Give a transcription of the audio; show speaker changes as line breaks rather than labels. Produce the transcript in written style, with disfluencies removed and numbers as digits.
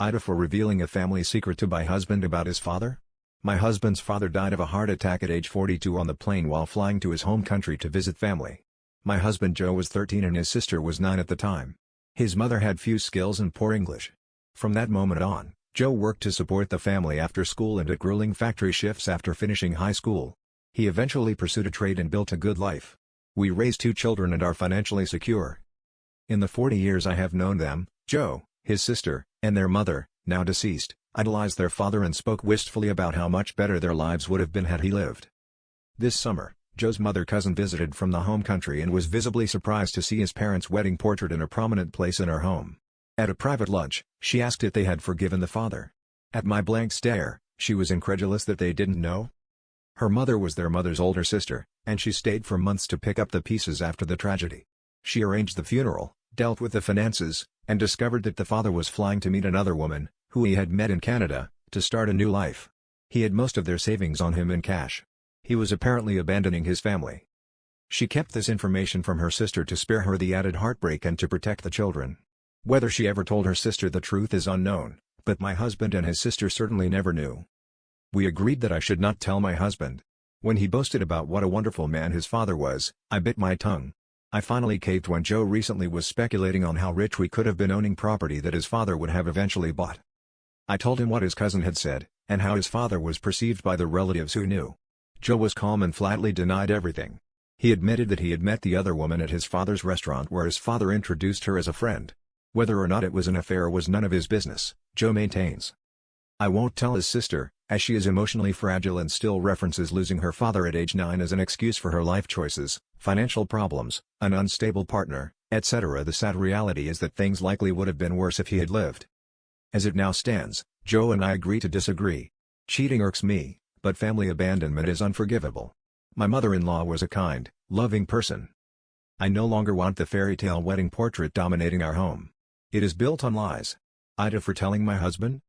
Ida for revealing a family secret to my husband about his father? My husband's father died of a heart attack at age 42 on the plane while flying to his home country to visit family. My husband Joe was 13 and his sister was 9 at the time. His mother had few skills and poor English. From that moment on, Joe worked to support the family after school and at grueling factory shifts after finishing high school. He eventually pursued a trade and built a good life. We raised 2 children and are financially secure. In the 40 years I have known them, Joe, his sister, and their mother, now deceased, idolized their father and spoke wistfully about how much better their lives would have been had he lived. This summer, Joe's mother cousin visited from the home country and was visibly surprised to see his parents' wedding portrait in a prominent place in her home. At a private lunch, she asked if they had forgiven the father. At my blank stare, she was incredulous that they didn't know. Her mother was their mother's older sister, and she stayed for months to pick up the pieces after the tragedy. She arranged the funeral, dealt with the finances, and discovered that the father was flying to meet another woman, who he had met in Canada, to start a new life. He had most of their savings on him in cash. He was apparently abandoning his family. She kept this information from her sister to spare her the added heartbreak and to protect the children. Whether she ever told her sister the truth is unknown, but my husband and his sister certainly never knew. We agreed that I should not tell my husband. When he boasted about what a wonderful man his father was, I bit my tongue. I finally caved when Joe recently was speculating on how rich we could have been owning property that his father would have eventually bought. I told him what his cousin had said, and how his father was perceived by the relatives who knew. Joe was calm and flatly denied everything. He admitted that he had met the other woman at his father's restaurant where his father introduced her as a friend. Whether or not it was an affair was none of his business, Joe maintains. I won't tell his sister, as she is emotionally fragile and still references losing her father at age 9 as an excuse for her life choices, financial problems, an unstable partner, etc. The sad reality is that things likely would have been worse if he had lived. As it now stands, Joe and I agree to disagree. Cheating irks me, but family abandonment is unforgivable. My mother-in-law was a kind, loving person. I no longer want the fairy tale wedding portrait dominating our home. It is built on lies. Ida for telling my husband,